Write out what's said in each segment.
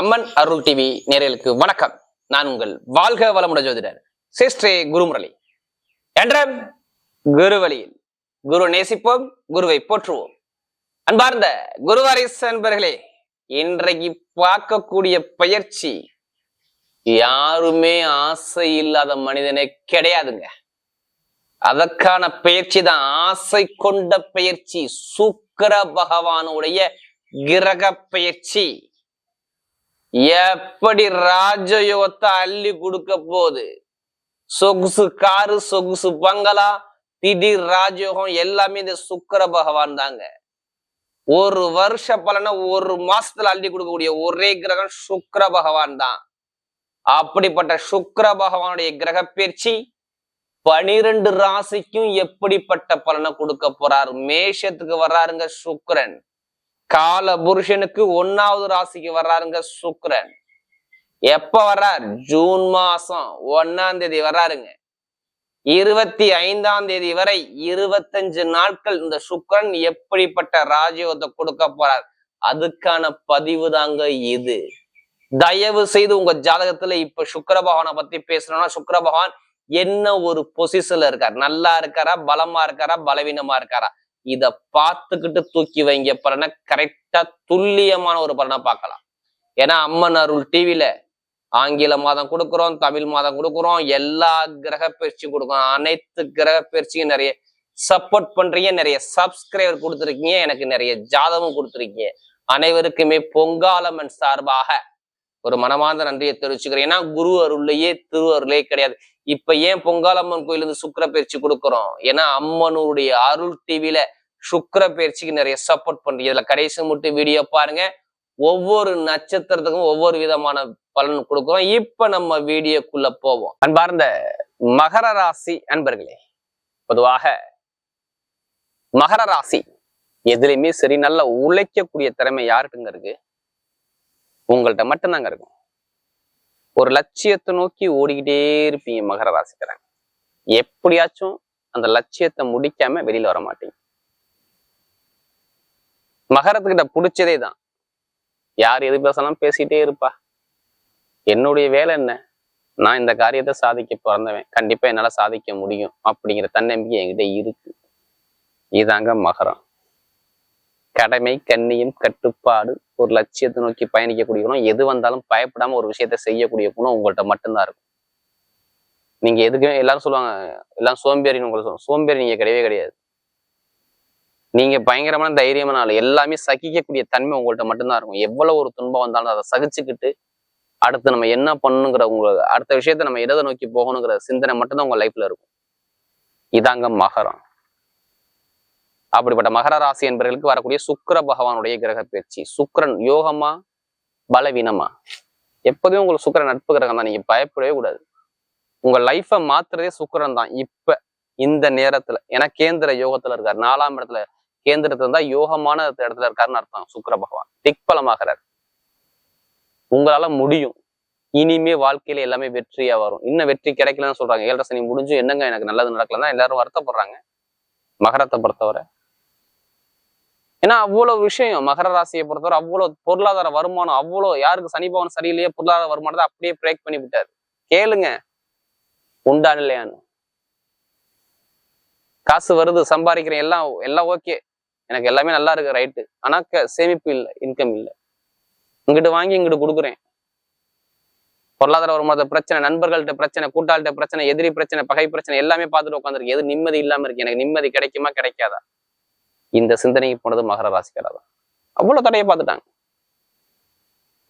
அம்மன் அருள் TV நேயர்களுக்கு வணக்கம். நான் உங்கள் வாழ்க வளமுடன் ஜோதிடர் சிஸ்ரே குருமுரளி. என்றும் குரு வழியில் குரு நேசிப்போம், குருவை போற்றுவோம். அன்பார்ந்த குருவாரிசு அன்பர்களே, இன்றைக்கு பார்க்கக்கூடிய பயிற்சி யாருமே ஆசை இல்லாத மனிதனே கிடையாதுங்க. அதற்கான பயிற்சி தான் ஆசை கொண்ட பயிற்சி. சுக்கிர பகவானுடைய கிரக பயிற்சி எப்படி ராஜயோகத்தை அள்ளி கொடுக்க போகுது. சொகுசு காரு, சொகுசு பங்களா, திடீர் ராஜயோகம் எல்லாமே இந்த சுக்கிர பகவான் தாங்க. ஒரு வருஷ பலனை ஒரு மாசத்துல அள்ளி கொடுக்கக்கூடிய ஒரே கிரகம் சுக்கிர பகவான் தான். அப்படிப்பட்ட சுக்கிர பகவானுடைய கிரக பயிற்சி 12 ராசிக்கும் எப்படிப்பட்ட பலனை கொடுக்க போறார். மேஷத்துக்கு வர்றாருங்க சுக்கிரன். கால புருஷனுக்கு 1வது ராசிக்கு வர்றாருங்க சுக்கிரன். எப்ப வர்றார்? ஜூன் மாசம் 1ஆம் தேதி வர்றாருங்க. 25ஆம் தேதி வரை 25 நாட்கள் இந்த சுக்கிரன் எப்படிப்பட்ட ராஜயோகத்தை கொடுக்க போறார், அதுக்கான பதிவு தாங்க இது. தயவு செய்து உங்க ஜாதகத்துல இப்ப சுக்கிர பகவானை பத்தி பேசணும்னா, சுக்கிர பகவான் என்ன ஒரு பொசிஷன்ல இருக்கார், நல்லா இருக்காரா, பலமா இருக்காரா, பலவீனமா இருக்காரா, இத பார்த்துக்கிட்டு தூக்கி வைங்க பலனை. கரெக்டா துல்லியமான ஒரு பலனை பார்க்கலாம். ஏன்னா அம்மன் அருள் டிவில ஆங்கில மாதம் கொடுக்குறோம், தமிழ் மாதம் கொடுக்குறோம், எல்லா கிரக பயிற்சி கொடுக்குறோம். அனைத்து கிரக பயிற்சியும் நிறைய சப்போர்ட் பண்றீங்க, நிறைய சப்ஸ்கிரைபர் கொடுத்துருக்கீங்க, எனக்கு நிறைய ஜாதகம் கொடுத்துருக்கீங்க. அனைவருக்குமே பொங்காலம்மன் சார்பாக ஒரு மனமார்ந்த நன்றியை தெரிவிச்சுக்கிறேன். ஏன்னா குரு அருள்லையே திரு அருளே கிடையாது. இப்ப ஏன் பொங்காலம்மன் கோயிலிருந்து சுக்கிர பயிற்சி கொடுக்குறோம்? ஏன்னா அம்மனுடைய அருள் டிவில சுக்கிர பயிற்சிக்கு நிறைய சப்போர்ட் பண்றீங்க. இதுல கடைசி மட்டும் வீடியோ பாருங்க. ஒவ்வொரு நட்சத்திரத்துக்கும் ஒவ்வொரு விதமான பலன் கொடுக்குறோம். இப்ப நம்ம வீடியோக்குள்ள போவோம். அன்பார்ந்த மகர ராசி அன்பர்களே, பொதுவாக மகர ராசி எதுலையுமே சரி, நல்ல உழைக்கக்கூடிய திறமை யாருக்குங்க இருக்கு? உங்கள்கிட்ட மட்டும்தாங்க இருக்கும். ஒரு லட்சியத்தை நோக்கி ஓடிக்கிட்டே இருப்பீங்க மகர ராசிக்காரங்க. எப்படியாச்சும் அந்த லட்சியத்தை முடிக்காம வெளியில வர மாட்டீங்க. மகரத்துக்கிட்ட பிடிச்சதே தான். யார் எது பேசலாம் பேசிக்கிட்டே இருப்பா. என்னுடைய வேலை என்ன? நான் இந்த காரியத்தை சாதிக்க பிறந்தவன், கண்டிப்பா என்னால சாதிக்க முடியும் அப்படிங்கிற தன்னம்பிக்கை என்கிட்ட இருக்கு. இதாங்க மகரம். கடமை, கண்ணியம், கட்டுப்பாடு, ஒரு லட்சியத்தை நோக்கி பயணிக்கக்கூடிய குணம், எது வந்தாலும் பயப்படாம ஒரு விஷயத்த செய்யக்கூடிய குணம் உங்கள்கிட்ட மட்டும்தான் இருக்கும். நீங்க எதுக்குமே எல்லாரும் சொல்லுவாங்க, எல்லாம் சோம்பேறின்னு உங்களை சொல்லுவாங்க. சோம்பேறி நீங்க கிடையவே கிடையாது. நீங்க பயங்கரமான தைரியமான ஆள். எல்லாமே சகிக்கக்கூடிய தன்மை உங்கள்கிட்ட மட்டும்தான் இருக்கும். எவ்வளவு ஒரு துன்பம் வந்தாலும் அதை சகிச்சுக்கிட்டு அடுத்து நம்ம என்ன பண்ணணுங்கிற, உங்க அடுத்த விஷயத்த நம்ம இடத்தை நோக்கி போகணுங்கிற சிந்தனை மட்டும்தான் உங்க லைஃப்ல இருக்கும். இதாங்க மகரம். அப்படிப்பட்ட மகர ராசி என்பவர்களுக்கு வரக்கூடிய சுக்கிர பகவானுடைய கிரக பயிற்சி. சுக்கிரன் யோகமா பலவீனமா? எப்போதுமே உங்களுக்கு சுக்கிரன் நட்பு கிரகம் தான். நீங்க பயப்படவே கூடாது. உங்க லைஃபை மாத்துறதே சுக்கிரன் தான் இப்ப இந்த நேரத்துல. ஏன்னா கேந்திர யோகத்துல இருக்காரு. 4ஆம் இடத்துல கேந்திரத்துல இருந்தா யோகமான இடத்துல இருக்காருன்னு அர்த்தம். சுக்கிர பகவான் திக்பலமாகிறார். உங்களால முடியும். இனிமே வாழ்க்கையில எல்லாமே வெற்றியா வரும். இன்னும் வெற்றி கிடைக்கலன்னு சொல்றாங்க. 7.5 சனி முடிஞ்சு என்னங்க எனக்கு நல்லது நடக்கலன்னா எல்லாரும் வருத்தப்படுறாங்க மகரத்தை பொறுத்தவரை. ஏன்னா அவ்வளவு விஷயம் மகர ராசியை பொறுத்தவரை, அவ்வளவு பொருளாதார வருமானம், அவ்வளவு யாருக்கு சனி பவன் சரியில்லையே பொருளாதார வருமானத்தை அப்படியே பிரேக் பண்ணி விட்டாரு. கேளுங்க உண்டான் இல்லையான்னு. காசு வருது, சம்பாதிக்கிறேன், எல்லாம் ஓகே, எனக்கு எல்லாமே நல்லா இருக்கு, ரைட்டு. ஆனா சேமிப்பு இல்லை, இன்கம் இல்லை. இங்கிட்டு வாங்கி இங்கிட்டு கொடுக்குறேன். பொருளாதார வருமானத்தை பிரச்சனை, நண்பர்கள்ட்ட பிரச்சனை, கூட்டாளிட்ட பிரச்சனை, எதிரி பிரச்சனை, பகை பிரச்சனை எல்லாமே பார்த்துட்டு உட்காந்துருக்கு. எது நிம்மதி இல்லாம இருக்கு. எனக்கு நிம்மதி கிடைக்குமா கிடைக்காதா? இந்த சிந்தனைக்கு போனது மகர ராசிக்காரதான். அவ்வளவு தடையை பார்த்துட்டாங்க.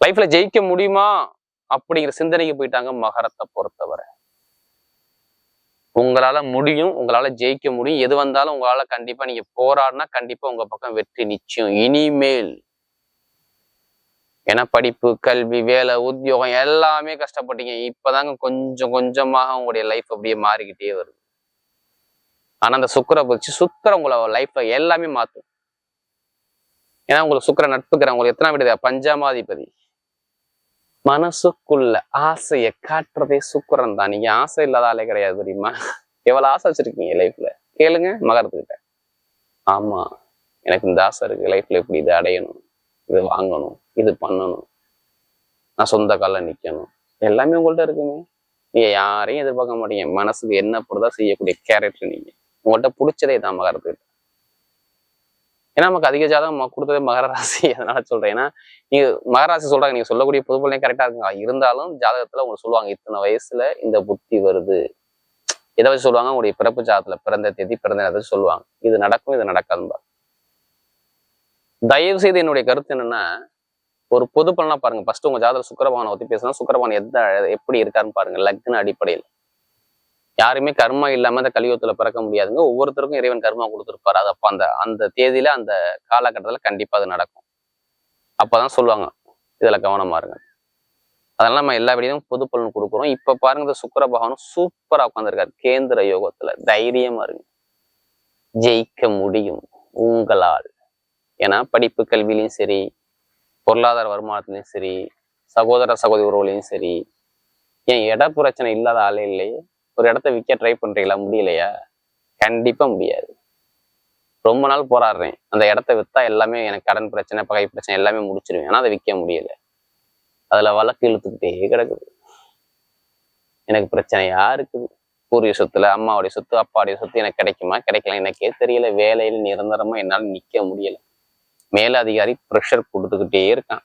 லைஃப்ல ஜெயிக்க முடியுமா அப்படிங்கிற சிந்தனைக்கு போயிட்டாங்க மகரத்தை பொறுத்தவரை. உங்களால முடியும், உங்களால ஜெயிக்க முடியும். எது வந்தாலும் உங்களால கண்டிப்பா நீங்க போராடினா கண்டிப்பா உங்க பக்கம் வெற்றி நிச்சயம் இனிமேல். ஏன்னா படிப்பு, கல்வி, வேலை, உத்தியோகம் எல்லாமே கஷ்டப்பட்டீங்க. இப்பதாங்க கொஞ்சம் கொஞ்சமாக உங்களுடைய லைஃப் அப்படியே மாறிக்கிட்டே வருது. ஆனா அந்த சுக்கிர பயிற்சி சுக்கிர உங்களை லைஃப்ல எல்லாமே மாத்தும். ஏன்னா உங்களுக்கு சுக்கிர நட்புக்கிற உங்களுக்கு எத்தனை விடுதா? 5ஆம் அதிபதி. மனசுக்குள்ள ஆசையை காட்டுறதே சுக்கிரன் தான். நீங்க ஆசை இல்லாத ஆளே கிடையாது தெரியுமா? எவ்வளவு ஆசை வச்சிருக்கீங்க லைஃப்ல? கேளுங்க மகரத்துக்கிட்ட. ஆமா, எனக்கு இந்த ஆசை இருக்கு, லைஃப்ல இப்படி இதை அடையணும், இது வாங்கணும், இது பண்ணணும். நான் சொந்த காலில் நிக்கணும், எல்லாமே உங்கள்ட்ட இருக்குங்க. நீங்க யாரையும் எதிர்பார்க்க மாட்டீங்க. மனசுக்கு என்ன படுதா செய்யக்கூடிய கேரக்டர் நீங்க. உங்கள்ட்ட பிடிச்சதே தான் மகரத்துக்கு. ஏன்னா நமக்கு அதிக ஜாதகம் கொடுத்ததே மகர ராசி. அதனால சொல்றேன். ஏன்னா நீங்க மகராசி சொல்றாங்க, நீங்க சொல்லக்கூடிய பொது பலனே கரெக்டா இருக்குங்க. இருந்தாலும் ஜாதகத்துல உங்களுக்கு சொல்லுவாங்க, இத்தனை வயசுல இந்த புத்தி வருது. இதை வச்சு சொல்லுவாங்க, உங்களுடைய பிறப்பு ஜாதகத்துல பிறந்த தேதி பிறந்த நேரத்தை சொல்லுவாங்க. இது நடக்கும், இது நடக்காதுன்னு. தயவு செய்து என்னுடைய கருத்து என்னன்னா, ஒரு பொது பலனா பாருங்க. ஃபர்ஸ்ட் உங்க ஜாதகத்துல சுக்கிரபகவானை பத்தி பேசினா சுக்கிரபகவான் எப்படி இருக்காருன்னு பாருங்க. லக்ன அடிப்படையில் யாருமே கர்மா இல்லாம அந்த கலியுகத்துல பிறக்க முடியாதுங்க. ஒவ்வொருத்தருக்கும் இறைவன் கர்மா கொடுத்துருப்பாரு. அது அப்ப அந்த அந்த தேதியில அந்த காலகட்டத்துல கண்டிப்பா அது நடக்கும். அப்பதான் சொல்லுவாங்க, இதுல கவனமா இருங்க. அதனால நம்ம எல்லா வீடியும் பொது பலன் கொடுக்குறோம். இப்ப பாருங்க, இந்த சுக்கிர பகவானும் சூப்பரா உட்காந்துருக்காரு கேந்திர யோகத்துல. தைரியமா இருங்க, ஜெயிக்க முடியும் உங்களால். ஏன்னா படிப்பு கல்வியிலையும் சரி, பொருளாதார வருமானத்திலையும் சரி, சகோதர சகோதரி உறவுலையும் சரி. ஏன் இட பிரச்சனை இல்லாத ஆளே இல்லையே? ஒரு இடத்த விற்க ட்ரை பண்றீங்களா? முடியலையா? கண்டிப்பா முடியாது. ரொம்ப நாள் போராடுறேன், அந்த இடத்த வித்தா எல்லாமே எனக்கு கடன் பிரச்சனை, பகை பிரச்சனை எல்லாமே முடிச்சிருவேன். ஆனா அதை விற்க முடியல. அதுல வழக்கு இழுத்துக்கிட்டே கிடக்குது. எனக்கு பிரச்சனையா இருக்குது. பூர்வீக சொத்துல அம்மாவுடைய சொத்து, அப்பாவுடைய சொத்து எனக்கு கிடைக்குமா கிடைக்கல எனக்கே தெரியல. வேலையில் நிரந்தரமா என்னால் நிக்க முடியல. மேலதிகாரி ப்ரெஷர் கொடுத்துக்கிட்டே இருக்கான்.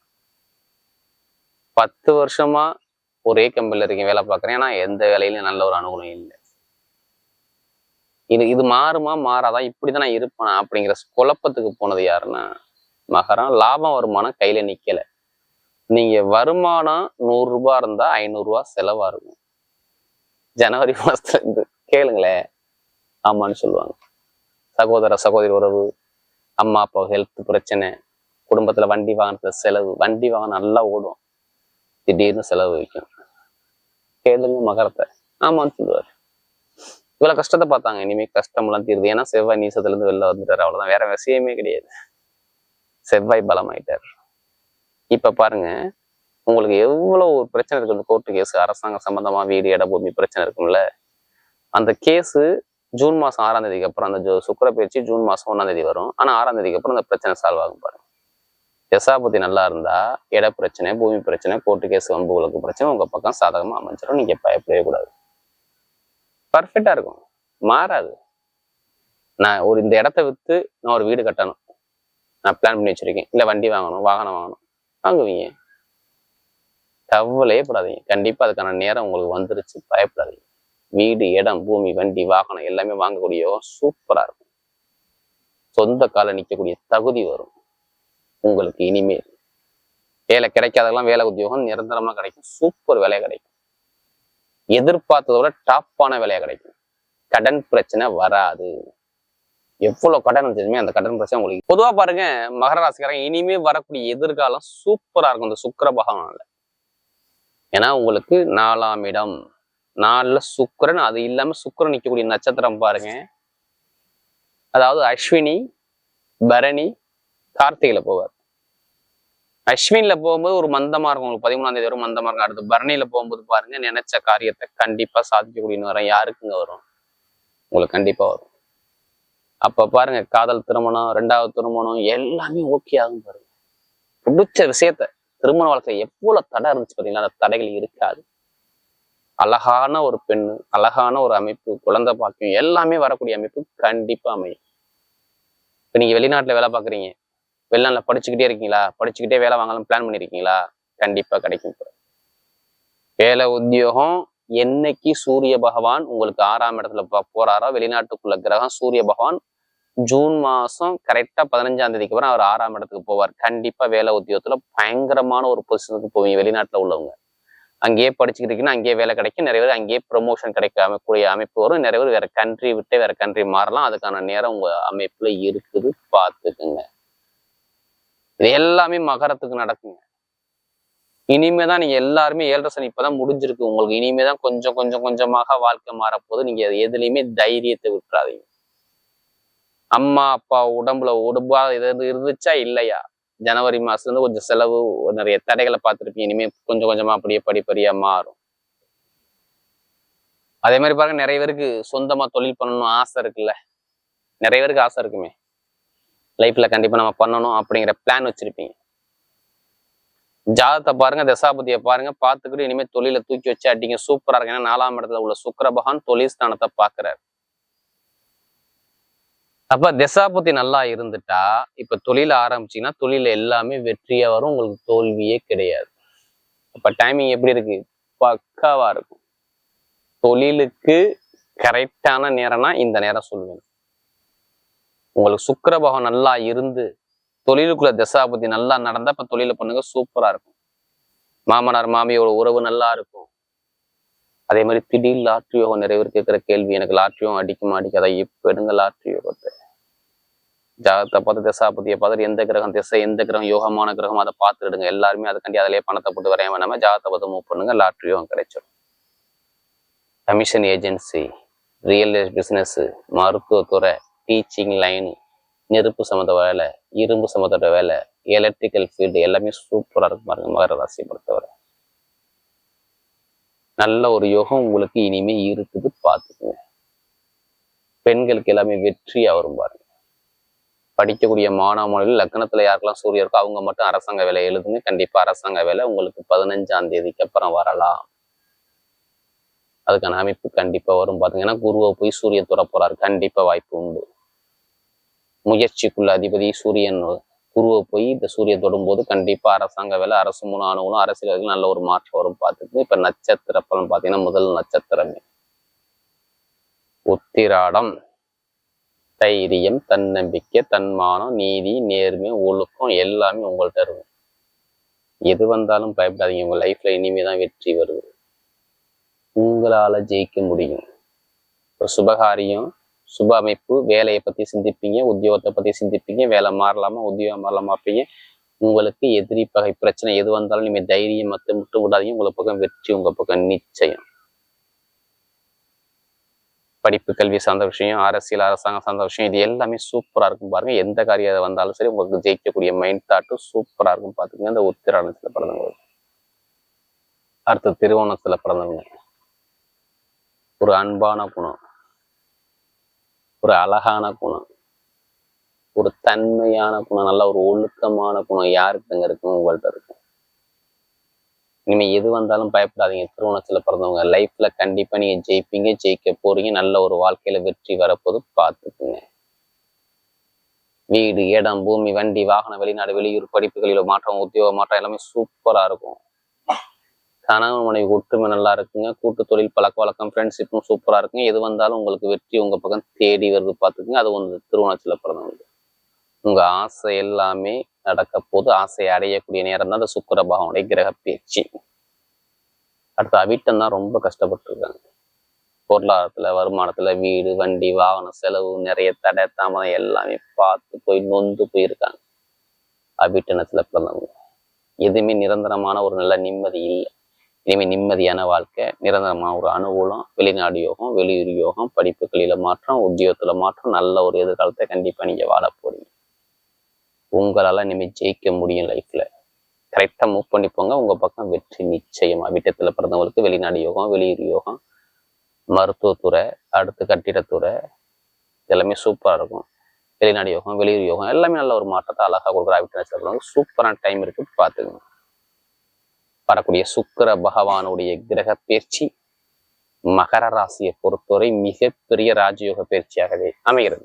10 வருஷமா ஒரே கம்பெனில இருக்கேன், வேலை பார்க்குறேன். ஆனா எந்த வேலையிலும் நல்ல ஒரு அனுகூலம் இல்லை. இது மாறுமா மாறாதா, இப்படிதான் நான் இருப்பேனா அப்படிங்கிற குழப்பத்துக்கு போனது யாருன்னா மகரம். லாபம் வருமானம் கையில நிக்கல. நீங்க வருமானம் 100 ரூபாய் இருந்தா 500 ரூபாய் செலவா இருக்கும். ஜனவரி மாசத்துல இருந்து கேளுங்களேன், ஆமான்னு சொல்லுவாங்க. சகோதர சகோதரி உறவு, அம்மா அப்பா ஹெல்த் பிரச்சனை, குடும்பத்துல வண்டி வாகனத்துல செலவு. வண்டி வாகனம் நல்லா ஓடும், திடீர்னு செலவு வைக்கும். கேளுங்க மகரத்தை, ஆமான்னு சொல்லுவாரு. இவ்வளவு கஷ்டத்தை பார்த்தாங்க, இனிமே கஷ்டம்லாம் தீருது. ஏன்னா செவ்வாய் நீசத்துல இருந்து வெளில வந்துட்டாரு, அவ்வளவுதான். வேற விஷயமே கிடையாது. செவ்வாய் பலமாயிட்டார். இப்ப பாருங்க, உங்களுக்கு எவ்வளவு ஒரு பிரச்சனை இருக்கு. இந்த கோர்ட்டு கேஸ், அரசாங்கம் சம்பந்தமா, வீடு இட பூமி பிரச்சனை இருக்கும்ல, அந்த கேஸு ஜூன் மாசம் 6ஆம் தேதிக்கு அப்புறம், அந்த சுக்கிர பயிற்சி ஜூன் மாசம் 1ஆம் தேதி வரும். ஆனா 6ஆம் தேதிக்கு அப்புறம் அந்த பிரச்சனை சால்வ் ஆகும். பாருங்க, தசாபதி நல்லா இருந்தா இட பிரச்சனை, பூமி பிரச்சனை, கோர்ட்டு கேஸ், வம்புகளுக்கு பிரச்சனை உங்க பக்கம் சாதகமா அமைஞ்சிடும். நீங்க பயப்படவே கூடாது. பர்ஃபெக்டா இருக்கும், மாறாது. நான் இந்த இடத்த வித்து நான் ஒரு வீடு கட்டணும், நான் பிளான் பண்ணி வச்சிருக்கேன். இல்ல வண்டி வாங்கணும், வாகனம் வாங்கணும், வாங்குவீங்க. கவலையே படாதீங்க. கண்டிப்பா அதுக்கான நேரம் உங்களுக்கு வந்துருச்சு, பயப்படாதீங்க. வீடு, இடம், பூமி, வண்டி, வாகனம் எல்லாமே வாங்கக்கூடிய சூப்பரா இருக்கும். சொந்த கால நிற்கக்கூடிய தகுதி வரும் உங்களுக்கு. இனிமேல் வேலை கிடைக்காதெல்லாம் வேலை, உத்தியோகம் நிரந்தரமா கிடைக்கும். சூப்பர் வேலையா கிடைக்கும். எதிர்பார்த்ததை விட டாப்பான வேலையா கிடைக்கும். கடன் பிரச்சனை வராது. எவ்வளவு கடன் வச்சதுமே அந்த கடன் பிரச்சனை உங்களுக்கு. பொதுவா பாருங்க, மகர ராசிக்காரங்க இனிமே வரக்கூடிய எதிர்காலம் சூப்பரா இருக்கும் இந்த சுக்கிர பகவானால. ஏன்னா உங்களுக்கு 4ஆம் இடம், 4ல சுக்கிரன். அது இல்லாம சுக்கிரன் நிற்கக்கூடிய நட்சத்திரம் பாருங்க, அதாவது அஸ்வினி, பரணி, கார்த்திகையில போவார். அஸ்வினில போகும்போது ஒரு மந்தமா இருக்கும் உங்களுக்கு, 13ஆம் தேதி வரும் மந்தமா இருக்கும். அடுத்து பரணியில போகும்போது பாருங்க, நினைச்ச காரியத்தை கண்டிப்பா சாதிக்கக்கூடிய நேரம் யாருக்குங்க வரும்? உங்களுக்கு கண்டிப்பா வரும். அப்ப பாருங்க, காதல் திருமணம், 2வது திருமணம் எல்லாமே ஓகே ஆகும். பாருங்க, பிடிச்ச விஷயத்த திருமண வாழ்க்கை எவ்வளவு தடை இருந்துச்சு பாத்தீங்களா, அந்த தடைகள் இருக்காது. அழகான ஒரு பெண்ணு, அழகான ஒரு அமைப்பு, குழந்தை பாக்கியம் எல்லாமே வரக்கூடிய அமைப்பு கண்டிப்பா அமையும். இப்ப நீங்க வெளிநாட்டுல வேலை பாக்குறீங்க, வெளிநாட்டுல படிச்சுக்கிட்டே இருக்கீங்களா, படிச்சுக்கிட்டே வேலை வாங்கலாம் பிளான் பண்ணிருக்கீங்களா, கண்டிப்பா கிடைக்கும். வேலை உத்தியோகம் என்னைக்கு சூரிய பகவான் உங்களுக்கு 6ஆம் இடத்துல போறாரோ, வெளிநாட்டுக்குள்ள கிரகம் சூரிய பகவான் ஜூன் மாசம் கரெக்டா 15ஆம் தேதிக்கு அப்புறம் அவர் 6ஆம் இடத்துக்கு போவார். கண்டிப்பா வேலை உத்தியோகத்துல பயங்கரமான ஒரு பொசிஷனுக்கு போவீங்க. வெளிநாட்டுல உள்ளவங்க அங்கேயே படிச்சுக்கிட்டு இருக்கீங்கன்னா அங்கேயே வேலை கிடைக்கும். நிறைய பேர் அங்கேயே ப்ரொமோஷன் கிடைக்கக்கூடிய அமைப்பு வரும். நிறைய பேர் வேற கண்ட்ரி விட்டு வேற கண்ட்ரி மாறலாம். அதுக்கான நேரம் உங்க அமைப்புல இருக்குது, பார்த்துக்குங்க. இது எல்லாமே மகரத்துக்கு நடக்குங்க. இனிமேதான் நீங்க எல்லாருமே 7.5 சனி இப்பதான் முடிஞ்சிருக்கு உங்களுக்கு. இனிமேதான் கொஞ்சம் கொஞ்சம் கொஞ்சமாக வாழ்க்கை மாறப்போது. நீங்க எதுலையுமே தைரியத்தை விட்டுறாதீங்க. அம்மா அப்பா உடம்புல இது இருந்துச்சா இல்லையா, ஜனவரி மாசத்துல இருந்து கொஞ்சம் செலவு, நிறைய தடைகளை பார்த்துருப்பீங்க. இனிமே கொஞ்சம் கொஞ்சமா அப்படியே படிப்படியா மாறும். அதே மாதிரி பாருங்க, நிறைய பேருக்கு சொந்தமா தொழில் பண்ணணும் ஆசை இருக்குல்ல, நிறைய பேருக்கு ஆசை இருக்குமே, லைஃப்ல கண்டிப்பா நம்ம பண்ணணும் அப்படிங்கிற பிளான் வச்சிருப்பீங்க. ஜாதகத்தை பாருங்க, தசாபதியை பாருங்க, பார்த்துக்கிட்டு இனிமேல் தொழிலை தூக்கி வச்சு அடிங்க, சூப்பரா இருக்கு. ஏன்னா 4ஆம் இடத்துல உள்ள சுக்கிர பகவான் தொழில் ஸ்தானத்தை பாக்குறாரு. அப்ப தசாபதி நல்லா இருந்துட்டா இப்ப தொழில ஆரம்பிச்சீங்கன்னா தொழில எல்லாமே வெற்றியா வரும், உங்களுக்கு தோல்வியே கிடையாது. அப்ப டைமிங் எப்படி இருக்கு? பக்காவா இருக்கும். தொழிலுக்கு கரெக்டான நேரம்னா இந்த நேரம் சொல்லுவேன். உங்களுக்கு சுக்கிர பகவான் நல்லா இருந்து தொழிலுக்குள்ள தசாபதி நல்லா நடந்தா இப்ப தொழில பண்ணுங்க, சூப்பரா இருக்கும். மாமனார் மாமியோட உறவு நல்லா இருக்கும். அதே மாதிரி திடீர் லாட்ரி யோகம் நிறைய பேர் கேட்கிற கேள்வி, எனக்கு லாட்ரி யோகம் அடிக்குமா அடிக்காதா? இப்ப எடுங்க லாட்ரி யோகத்தை. ஜாதகத்தை பார்த்து தசாபதியை பார்த்துட்டு எந்த கிரகம் திசை, எந்த கிரகம் யோகமான கிரகம் அதை பார்த்துடுங்க. எல்லாருமே அதுக்காண்டி அதிலேயே பணத்தை போட்டு வரைய வேணாம ஜாதகத்தை பார்த்து மூவ் பண்ணுங்க, லாட்ரி யோகம் கிடைச்சிடும். கமிஷன் ஏஜென்சி, ரியல் பிசினஸ், மருத்துவத்துறை, டீச்சிங் லைனு, நெருப்பு சம்மந்த வேலை, இரும்பு சம்மந்தோட வேலை, எலக்ட்ரிக்கல் ஃபீல்டு எல்லாமே சூப்பரா இருக்கும் பாருங்க. மகர ராசியை பொறுத்தவரை நல்ல ஒரு யோகம் உங்களுக்கு இனிமே இருக்குது, பார்த்துக்குங்க. பெண்களுக்கு எல்லாமே வெற்றியா வரும் பாருங்க. படிக்கக்கூடிய மாணவர்கள் லக்னத்துல யாருக்கெல்லாம் சூரியன் இருக்கோ அவங்க மட்டும் அரசாங்க வேலை எழுதுங்க. கண்டிப்பா அரசாங்க வேலை உங்களுக்கு 15ஆம் தேதிக்கு அப்புறம் வரலாம். அதுக்கான அமைப்பு கண்டிப்பா வரும் பாத்தீங்கன்னா. குருவை போய் சூரியன் துற போறாரு, கண்டிப்பா வாய்ப்பு உண்டு. முயற்சிக்குள்ள அதிபதி சூரியன் குருவை போய் இந்த சூரியன் தொடும்போது கண்டிப்பா அரசாங்க வேலை, அரசு முன் அனுகூலம், அரசியலுக்கு நல்ல ஒரு மாற்றம் வரும் பார்த்துக்கு. இப்ப நட்சத்திர பலன் பாத்தீங்கன்னா முதல் நட்சத்திரமே உத்திராடம். தைரியம், தன்னம்பிக்கை, தன்மானம், நீதி, நேர்மை, ஒழுக்கம் எல்லாமே உங்கள்கிட்ட இருக்கும். எது வந்தாலும் பயப்படாதீங்க. உங்க லைஃப்ல இனிமேதான் வெற்றி வருது. உங்களால ஜெயிக்க முடியும். ஒரு சுபகாரியம், சுப அமைப்பு, வேலையை பத்தி சிந்திப்பீங்க, உத்தியோகத்தை பத்தி சிந்திப்பீங்க. வேலை மாறலாமா, உத்தியோகம் மாறலாமா பார்ப்பீங்க. உங்களுக்கு எதிரி பகை பிரச்சனை எது வந்தாலும் நீங்க தைரியம் முட்டு விடாதீங்க. உங்களை பக்கம் வெற்றி உங்க பக்கம் நிச்சயம். படிப்பு கல்வி சார்ந்த விஷயம், அரசியல் அரசாங்கம் சார்ந்த விஷயம், இது எல்லாமே சூப்பரா இருக்கும் பாருங்க. எந்த காரியம் வந்தாலும் சரி உங்களுக்கு ஜெயிக்கக்கூடிய மைண்ட் தாட்டும் சூப்பரா இருக்கும் பாத்துக்கங்க. இந்த உத்திராடத்துல பிறந்தவங்க. அடுத்து திருவோணத்துல பிறந்தவங்க. ஒரு அன்பான குணம், ஒரு அழகான குணம், ஒரு தன்மையான குணம், நல்ல ஒரு ஒழுக்கமான குணம் யாருக்குங்க இருக்கும்? உங்கள்கிட்ட இருக்கும். இனிமே எது வந்தாலும் பயப்படாதீங்க. திருவோணத்துல பிறந்தவங்க லைஃப்ல கண்டிப்பா நீங்க ஜெயிப்பீங்க, ஜெயிக்க போறீங்க. நல்ல ஒரு வாழ்க்கையில வெற்றி வரப்போது, பார்த்துக்குங்க. வீடு, இடம், பூமி, வண்டி, வாகனம், வெளிநாடு, வெளியூர், படிப்புகளில மாற்றம், உத்தியோக மாற்றம் எல்லாமே சூப்பரா இருக்கும். கணவன் மனைவி ஒற்றுமை நல்லா இருக்குங்க. கூட்டு தொழில், பழக்க வழக்கம், ஃப்ரெண்ட்ஷிப்பும் சூப்பரா இருக்குங்க. எது வந்தாலும் உங்களுக்கு வெற்றி உங்க பக்கம் தேடி வருது, பார்த்துக்குங்க. அது ஒன்று திருவோணத்துல பிறந்தவங்க. உங்க ஆசை எல்லாமே நடக்க போது, ஆசையை அடையக்கூடிய நேரம் தான் அந்த சுக்கிர பகவானுடைய கிரக பயிற்சி. அடுத்து அவிட்டம் தான் ரொம்ப கஷ்டப்பட்டு இருக்காங்க. பொருளாதாரத்துல, வருமானத்துல, வீடு, வண்டி, வாகனம், செலவு, நிறைய தடை தாமதம் எல்லாமே பார்த்து போய் நொந்து போயிருக்காங்க. அவிட்டனத்துல பிறந்தவங்க எதுவுமே நிரந்தரமான ஒரு நல்ல நிம்மதி இல்லை. இனிமே நிம்மதியான வாழ்க்கை, நிரந்தரமான ஒரு அனுகூலம், வெளிநாடு யோகம், வெளியூர் யோகம், படிப்புகளில மாற்றம், உத்தியோகத்துல மாற்றம், நல்ல ஒரு எதிர்காலத்தை கண்டிப்பா நீங்க வாழ போறீங்க. உங்களால இனிமே ஜெயிக்க முடியும் லைஃப்ல. கரெக்டா மூவ் பண்ணி போங்க, உங்க பக்கம் வெற்றி நிச்சயம். அவிட்டத்துல பிறந்தவங்களுக்கு வெளிநாடு யோகம், வெளியூர் யோகம், மருத்துவத்துறை, அடுத்து கட்டிடத்துறை எல்லாமே சூப்பரா இருக்கும். வெளிநாடு யோகம், வெளியூர் யோகம் எல்லாமே நல்ல ஒரு மாற்றத்தை அழகா கொடுக்குற அவிட்டத்துல சூப்பரான டைம் இருக்கு, பார்த்துக்கணும். வரக்கூடிய சுக்கிர பகவானுடைய கிரக பயிற்சி மகர ராசியை பொறுத்தவரை மிகப்பெரிய ராஜயோக பயிற்சியாகவே அமைகிறது.